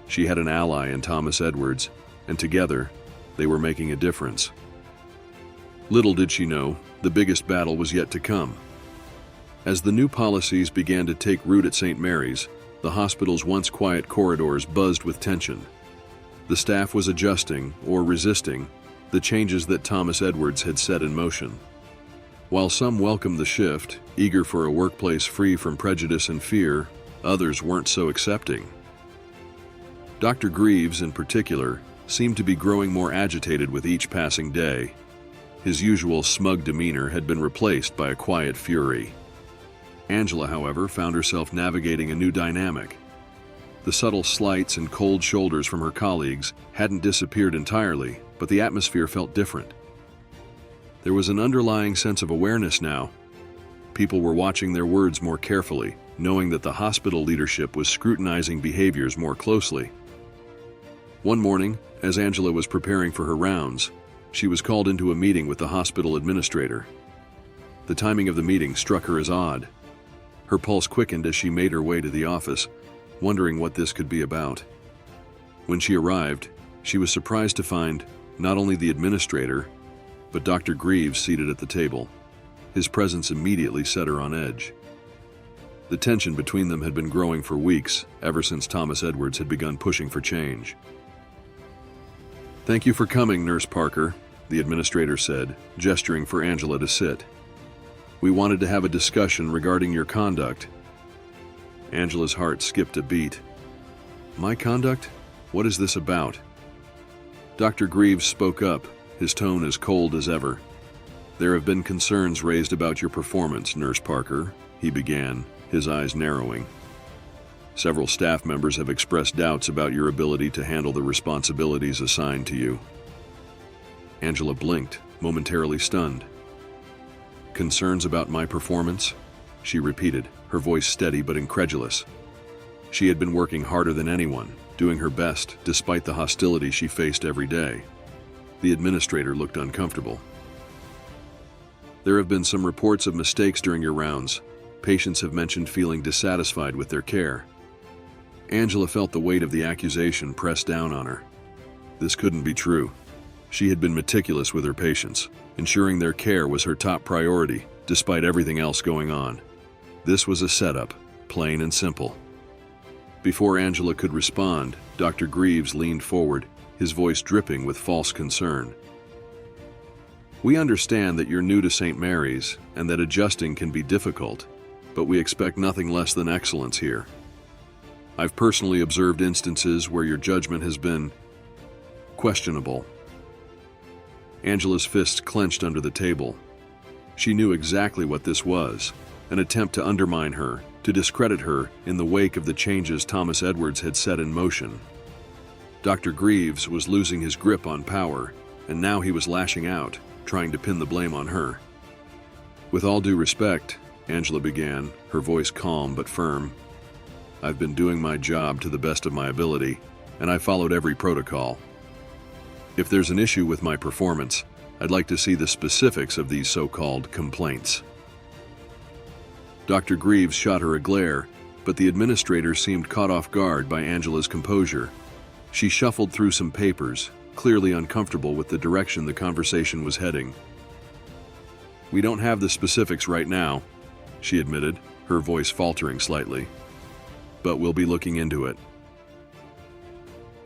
She had an ally in Thomas Edwards, and together, they were making a difference. Little did she know, the biggest battle was yet to come. As the new policies began to take root at St. Mary's, the hospital's once quiet corridors buzzed with tension. The staff was adjusting, or resisting, the changes that Thomas Edwards had set in motion. While some welcomed the shift, eager for a workplace free from prejudice and fear, others weren't so accepting. Dr. Greaves, in particular, seemed to be growing more agitated with each passing day. His usual smug demeanor had been replaced by a quiet fury. Angela, however, found herself navigating a new dynamic. The subtle slights and cold shoulders from her colleagues hadn't disappeared entirely, but the atmosphere felt different. There was an underlying sense of awareness now. People were watching their words more carefully, knowing that the hospital leadership was scrutinizing behaviors more closely. One morning, as Angela was preparing for her rounds, she was called into a meeting with the hospital administrator. The timing of the meeting struck her as odd. Her pulse quickened as she made her way to the office, wondering what this could be about. When she arrived, she was surprised to find not only the administrator, but Dr. Greaves seated at the table. His presence immediately set her on edge. The tension between them had been growing for weeks, ever since Thomas Edwards had begun pushing for change. "Thank you for coming, Nurse Parker," the administrator said, gesturing for Angela to sit. "We wanted to have a discussion regarding your conduct." Angela's heart skipped a beat. "My conduct? What is this about?" Dr. Greaves spoke up, his tone as cold as ever. "There have been concerns raised about your performance, Nurse Parker," he began, his eyes narrowing. "Several staff members have expressed doubts about your ability to handle the responsibilities assigned to you." Angela blinked, momentarily stunned. "Concerns about my performance?" she repeated, her voice steady but incredulous. She had been working harder than anyone, doing her best despite the hostility she faced every day. The administrator looked uncomfortable. "There have been some reports of mistakes during your rounds. patients have mentioned feeling dissatisfied with their care. Angela felt the weight of the accusation press down on her. This couldn't be true. She had been meticulous with her patients, ensuring their care was her top priority, despite everything else going on. This was a setup, plain and simple. Before Angela could respond, Dr. Greaves leaned forward, his voice dripping with false concern. "We understand that you're new to St. Mary's and that adjusting can be difficult, but we expect nothing less than excellence here. I've personally observed instances where your judgment has been questionable." Angela's fists clenched under the table. She knew exactly what this was, an attempt to undermine her, to discredit her in the wake of the changes Thomas Edwards had set in motion. Dr. Greaves was losing his grip on power, and now he was lashing out, trying to pin the blame on her. "With all due respect," Angela began, her voice calm but firm, "I've been doing my job to the best of my ability, and I followed every protocol. If there's an issue with my performance, I'd like to see the specifics of these so-called complaints." Dr. Greaves shot her a glare, but the administrator seemed caught off guard by Angela's composure. She shuffled through some papers, clearly uncomfortable with the direction the conversation was heading. "We don't have the specifics right now," she admitted, her voice faltering slightly, "but we'll be looking into it."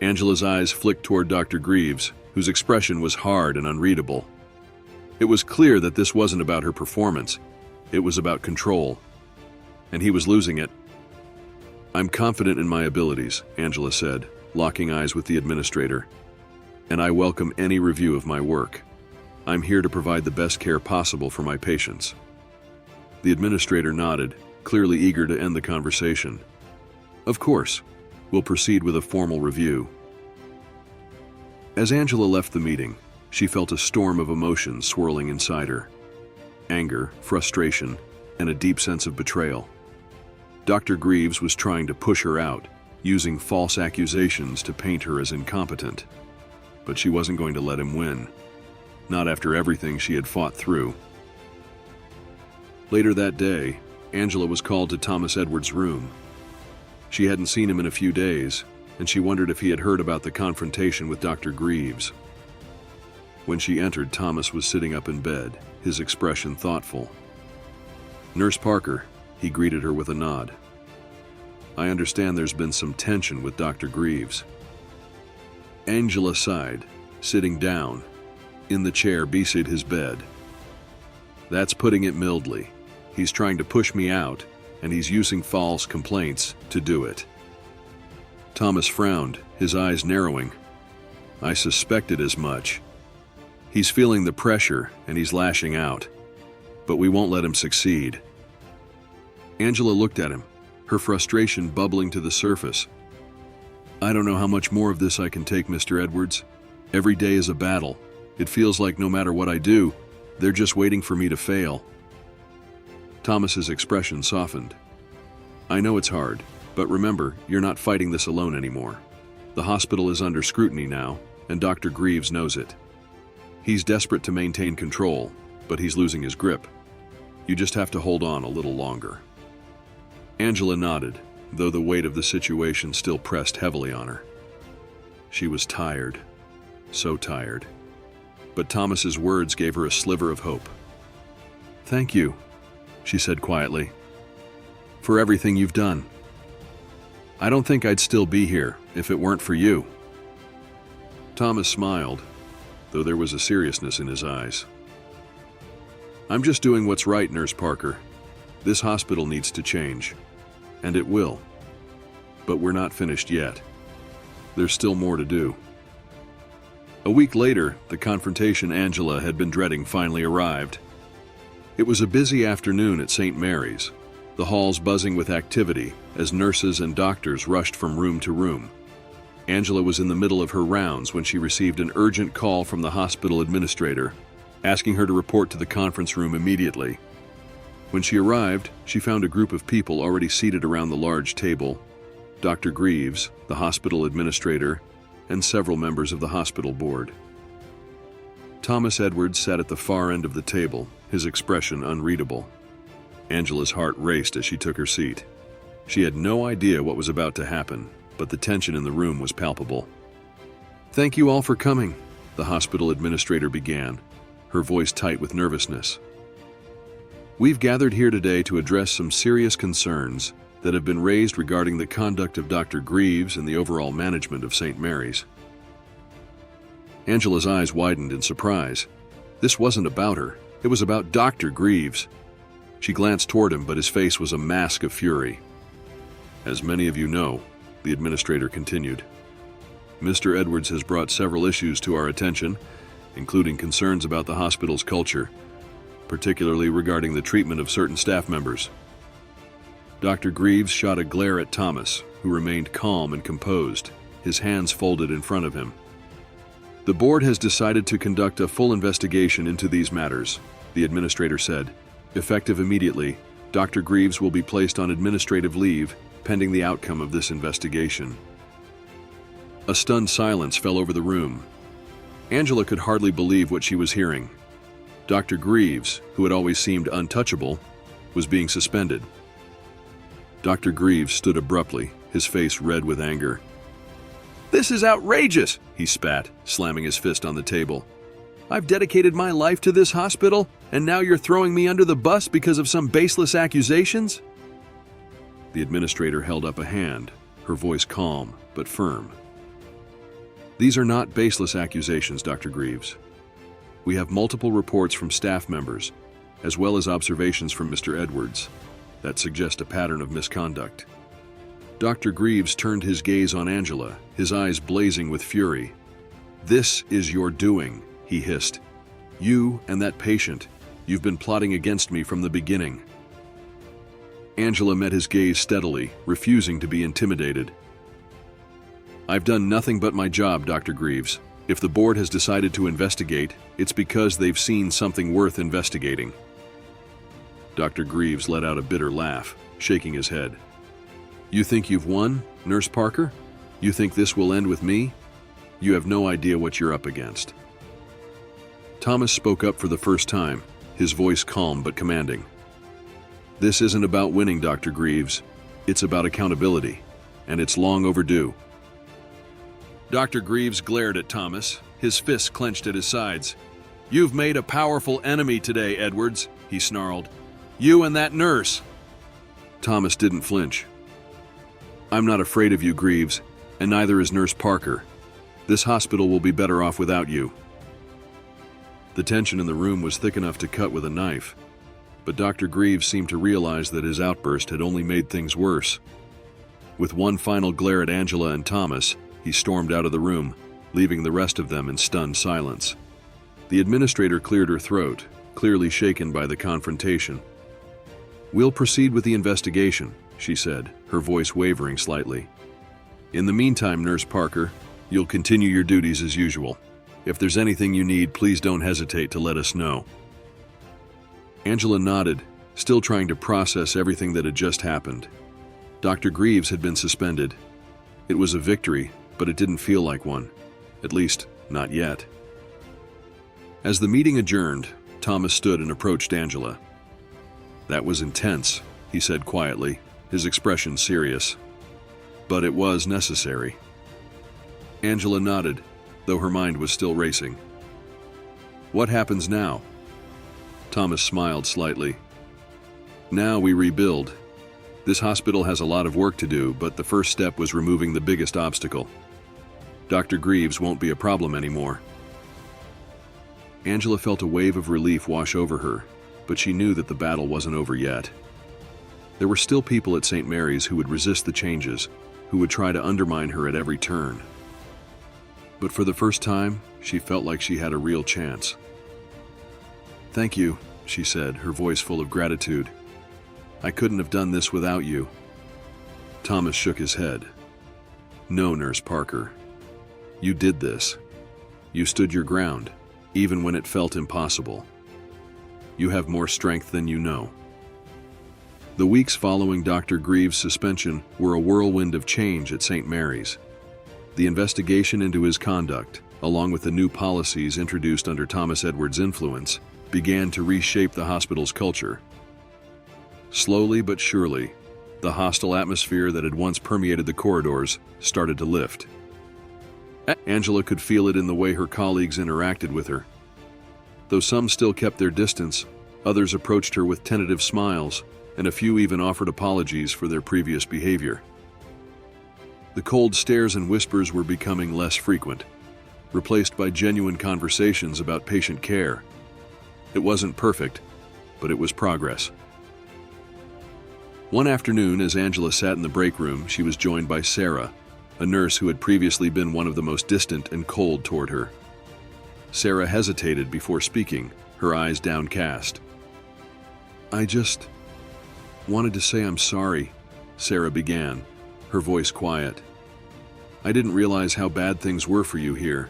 Angela's eyes flicked toward Dr. Greaves, whose expression was hard and unreadable. It was clear that this wasn't about her performance, it was about control, and he was losing it. "I'm confident in my abilities," Angela said, locking eyes with the administrator, "and I welcome any review of my work. I'm here to provide the best care possible for my patients." The administrator nodded, clearly eager to end the conversation. "Of course, we'll proceed with a formal review." As Angela left the meeting, she felt a storm of emotions swirling inside her. Anger, frustration, and a deep sense of betrayal. Dr. Greaves was trying to push her out, using false accusations to paint her as incompetent. But she wasn't going to let him win. Not after everything she had fought through. Later that day, Angela was called to Thomas Edwards' room. She hadn't seen him in a few days, and she wondered if he had heard about the confrontation with Dr. Greaves. When she entered, Thomas was sitting up in bed, his expression thoughtful. "Nurse Parker," he greeted her with a nod. "I understand there's been some tension with Dr. Greaves." Angela sighed, sitting down, in the chair beside his bed. "That's putting it mildly. He's trying to push me out, and he's using false complaints to do it." Thomas frowned, his eyes narrowing. "I suspected as much. He's feeling the pressure, and he's lashing out. But we won't let him succeed." Angela looked at him, her frustration bubbling to the surface. "I don't know how much more of this I can take, Mr. Edwards. Every day is a battle. It feels like no matter what I do, they're just waiting for me to fail." Thomas's expression softened. "I know it's hard, but remember, you're not fighting this alone anymore. The hospital is under scrutiny now, and Dr. Greaves knows it. He's desperate to maintain control, but he's losing his grip. You just have to hold on a little longer." Angela nodded, though the weight of the situation still pressed heavily on her. She was tired, so tired. But Thomas's words gave her a sliver of hope. "Thank you," she said quietly, "for everything you've done. I don't think I'd still be here if it weren't for you." Thomas smiled, though there was a seriousness in his eyes. "I'm just doing what's right, Nurse Parker. This hospital needs to change, and it will. But we're not finished yet. There's still more to do." A week later, the confrontation Angela had been dreading finally arrived. It was a busy afternoon at St. Mary's, the halls buzzing with activity as nurses and doctors rushed from room to room. Angela was in the middle of her rounds when she received an urgent call from the hospital administrator, asking her to report to the conference room immediately. When she arrived, she found a group of people already seated around the large table: Dr. Greaves, the hospital administrator, and several members of the hospital board. Thomas Edwards sat at the far end of the table, his expression unreadable. Angela's heart raced as she took her seat. She had no idea what was about to happen, but the tension in the room was palpable. "Thank you all for coming," the hospital administrator began, her voice tight with nervousness. "We've gathered here today to address some serious concerns that have been raised regarding the conduct of Dr. Greaves and the overall management of St. Mary's." Angela's eyes widened in surprise. This wasn't about her. It was about Dr. Greaves. She glanced toward him, but his face was a mask of fury. "As many of you know," the administrator continued, "Mr. Edwards has brought several issues to our attention, including concerns about the hospital's culture, particularly regarding the treatment of certain staff members." Dr. Greaves shot a glare at Thomas, who remained calm and composed, his hands folded in front of him. "The board has decided to conduct a full investigation into these matters," the administrator said. "Effective immediately, Dr. Greaves will be placed on administrative leave pending the outcome of this investigation." A stunned silence fell over the room. Angela could hardly believe what she was hearing. Dr. Greaves, who had always seemed untouchable, was being suspended. Dr. Greaves stood abruptly, his face red with anger. "This is outrageous," he spat, slamming his fist on the table. "I've dedicated my life to this hospital, and now you're throwing me under the bus because of some baseless accusations?" The administrator held up a hand, her voice calm but firm. "These are not baseless accusations, Dr. Greaves. We have multiple reports from staff members, as well as observations from Mr. Edwards, that suggest a pattern of misconduct." Dr. Greaves turned his gaze on Angela, his eyes blazing with fury. "This is your doing," he hissed. "You and that patient, you've been plotting against me from the beginning." Angela met his gaze steadily, refusing to be intimidated. "I've done nothing but my job, Dr. Greaves. If the board has decided to investigate, it's because they've seen something worth investigating." Dr. Greaves let out a bitter laugh, shaking his head. "You think you've won, Nurse Parker? You think this will end with me? You have no idea what you're up against." Thomas spoke up for the first time, his voice calm but commanding. "This isn't about winning, Dr. Greaves. It's about accountability, and it's long overdue." Dr. Greaves glared at Thomas, his fists clenched at his sides. "You've made a powerful enemy today, Edwards," he snarled. "You and that nurse." Thomas didn't flinch. "I'm not afraid of you, Greaves, and neither is Nurse Parker. This hospital will be better off without you." The tension in the room was thick enough to cut with a knife, but Dr. Greaves seemed to realize that his outburst had only made things worse. With one final glare at Angela and Thomas, he stormed out of the room, leaving the rest of them in stunned silence. The administrator cleared her throat, clearly shaken by the confrontation. "We'll proceed with the investigation," she said, her voice wavering slightly. "In the meantime, Nurse Parker, you'll continue your duties as usual. If there's anything you need, please don't hesitate to let us know." Angela nodded, still trying to process everything that had just happened. Dr. Greaves had been suspended. It was a victory, but it didn't feel like one. At least, not yet. As the meeting adjourned, Thomas stood and approached Angela. "That was intense," he said quietly, his expression serious. "But it was necessary." Angela nodded, though her mind was still racing. "What happens now?" Thomas smiled slightly. "Now we rebuild. This hospital has a lot of work to do, but the first step was removing the biggest obstacle. Dr. Greaves won't be a problem anymore." Angela felt a wave of relief wash over her, but she knew that the battle wasn't over yet. There were still people at St. Mary's who would resist the changes, who would try to undermine her at every turn. But for the first time, she felt like she had a real chance. "Thank you," she said, her voice full of gratitude. "I couldn't have done this without you." Thomas shook his head. "No, Nurse Parker. You did this. You stood your ground, even when it felt impossible. You have more strength than you know." The weeks following Dr. Greaves' suspension were a whirlwind of change at St. Mary's. The investigation into his conduct, along with the new policies introduced under Thomas Edwards' influence, began to reshape the hospital's culture. Slowly but surely, the hostile atmosphere that had once permeated the corridors started to lift. Angela could feel it in the way her colleagues interacted with her. Though some still kept their distance, others approached her with tentative smiles, and a few even offered apologies for their previous behavior. The cold stares and whispers were becoming less frequent, replaced by genuine conversations about patient care. It wasn't perfect, but it was progress. One afternoon, as Angela sat in the break room, she was joined by Sarah, a nurse who had previously been one of the most distant and cold toward her. Sarah hesitated before speaking, her eyes downcast. "I just wanted to say I'm sorry," Sarah began, her voice quiet. "I didn't realize how bad things were for you here.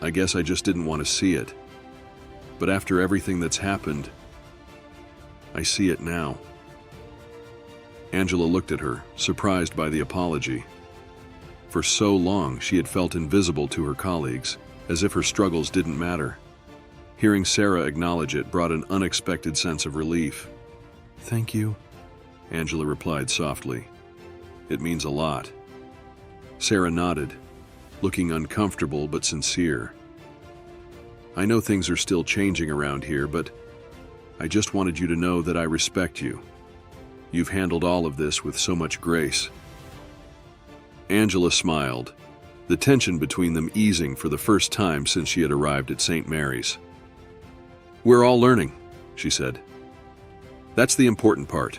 I guess I just didn't want to see it. But after everything that's happened, I see it now." Angela looked at her, surprised by the apology. For so long, she had felt invisible to her colleagues, as if her struggles didn't matter. Hearing Sarah acknowledge it brought an unexpected sense of relief. "Thank you," Angela replied softly. "It means a lot." Sarah nodded, looking uncomfortable but sincere. "I know things are still changing around here, but I just wanted you to know that I respect you. You've handled all of this with so much grace." Angela smiled, the tension between them easing for the first time since she had arrived at St. Mary's. "We're all learning," she said. "That's the important part."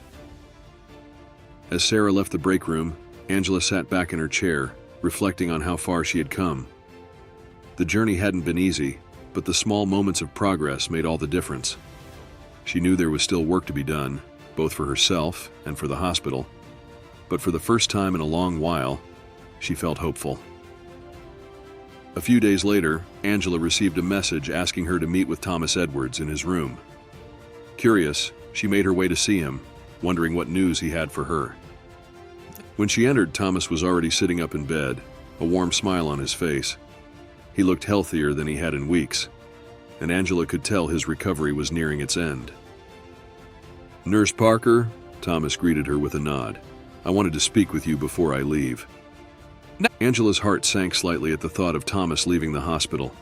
As Sarah left the break room, Angela sat back in her chair, reflecting on how far she had come. The journey hadn't been easy, but the small moments of progress made all the difference. She knew there was still work to be done, both for herself and for the hospital, but for the first time in a long while, she felt hopeful. A few days later, Angela received a message asking her to meet with Thomas Edwards in his room. Curious, she made her way to see him, wondering what news he had for her. When she entered, Thomas was already sitting up in bed, a warm smile on his face. He looked healthier than he had in weeks, and Angela could tell his recovery was nearing its end. "Nurse Parker," Thomas greeted her with a nod. "I wanted to speak with you before I leave." Angela's heart sank slightly at the thought of Thomas leaving the hospital.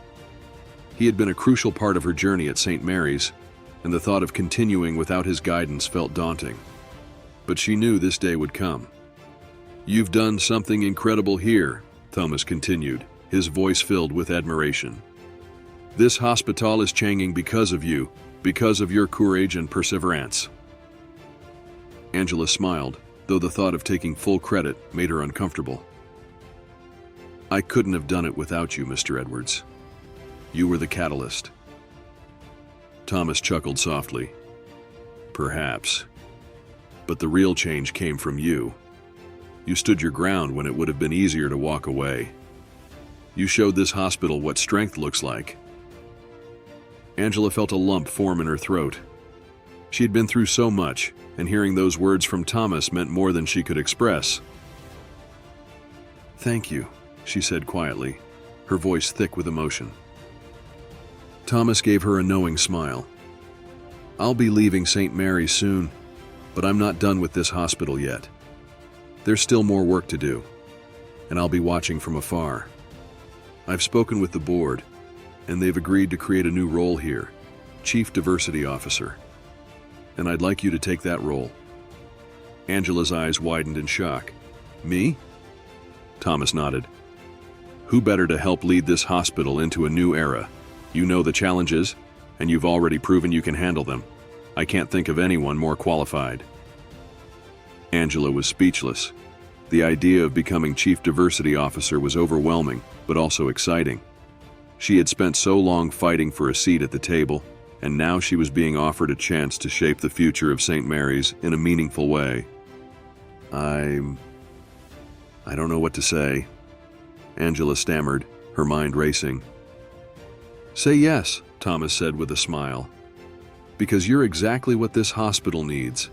He had been a crucial part of her journey at St. Mary's, and the thought of continuing without his guidance felt daunting. But she knew this day would come. "You've done something incredible here," Thomas continued, his voice filled with admiration. "This hospital is changing because of you, because of your courage and perseverance." Angela smiled, though the thought of taking full credit made her uncomfortable. "I couldn't have done it without you, Mr. Edwards. You were the catalyst." Thomas chuckled softly. "Perhaps. But the real change came from you. You stood your ground when it would have been easier to walk away. You showed this hospital what strength looks like." Angela felt a lump form in her throat. She had been through so much, and hearing those words from Thomas meant more than she could express. "Thank you," she said quietly, her voice thick with emotion. Thomas gave her a knowing smile. "I'll be leaving St. Mary's soon, but I'm not done with this hospital yet. There's still more work to do, and I'll be watching from afar. I've spoken with the board, and they've agreed to create a new role here, Chief Diversity Officer. And I'd like you to take that role." Angela's eyes widened in shock. "Me?" Thomas nodded. "Who better to help lead this hospital into a new era? You know the challenges, and you've already proven you can handle them. I can't think of anyone more qualified." Angela was speechless. The idea of becoming Chief Diversity Officer was overwhelming, but also exciting. She had spent so long fighting for a seat at the table, and now she was being offered a chance to shape the future of St. Mary's in a meaningful way. I don't know what to say," Angela stammered, her mind racing. "Say yes," Thomas said with a smile, "because you're exactly what this hospital needs."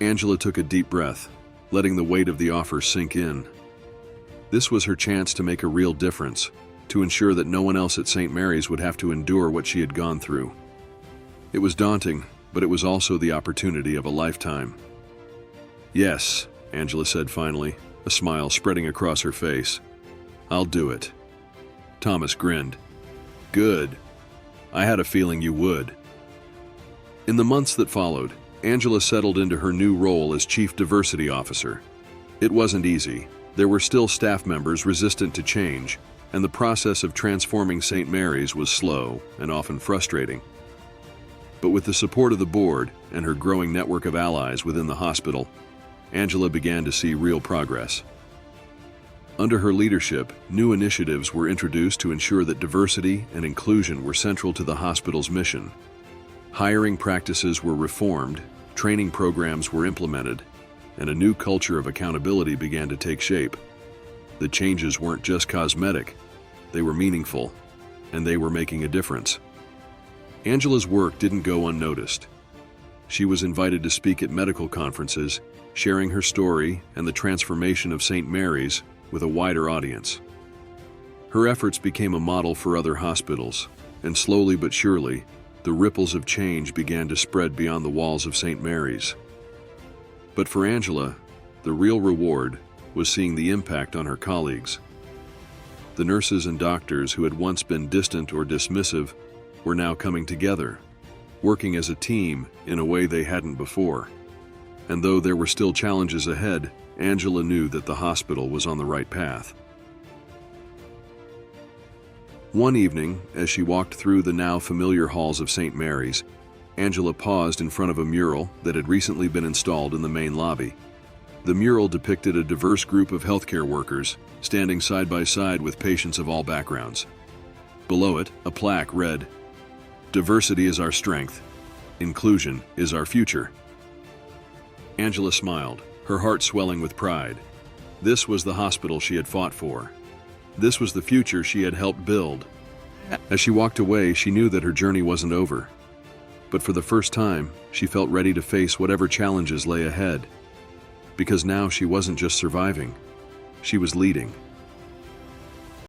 Angela took a deep breath, letting the weight of the offer sink in. This was her chance to make a real difference, to ensure that no one else at St. Mary's would have to endure what she had gone through. It was daunting, but it was also the opportunity of a lifetime. "Yes," Angela said finally, a smile spreading across her face. "I'll do it." Thomas grinned. "Good. I had a feeling you would." In the months that followed, Angela settled into her new role as Chief Diversity Officer. It wasn't easy. There were still staff members resistant to change, and the process of transforming St. Mary's was slow and often frustrating. But with the support of the board and her growing network of allies within the hospital, Angela began to see real progress. Under her leadership, new initiatives were introduced to ensure that diversity and inclusion were central to the hospital's mission. Hiring practices were reformed, training programs were implemented, and a new culture of accountability began to take shape. The changes weren't just cosmetic, they were meaningful, and they were making a difference. Angela's work didn't go unnoticed. She was invited to speak at medical conferences, sharing her story and the transformation of St. Mary's with a wider audience. Her efforts became a model for other hospitals, and slowly but surely, the ripples of change began to spread beyond the walls of St. Mary's. But for Angela, the real reward was seeing the impact on her colleagues. The nurses and doctors who had once been distant or dismissive were now coming together, working as a team in a way they hadn't before. And though there were still challenges ahead, Angela knew that the hospital was on the right path. One evening, as she walked through the now familiar halls of St. Mary's, Angela paused in front of a mural that had recently been installed in the main lobby. The mural depicted a diverse group of healthcare workers standing side by side with patients of all backgrounds. Below it, a plaque read, "Diversity is our strength. Inclusion is our future." Angela smiled, her heart swelling with pride. This was the hospital she had fought for. This was the future she had helped build. As she walked away, she knew that her journey wasn't over. But for the first time, she felt ready to face whatever challenges lay ahead. Because now she wasn't just surviving, she was leading.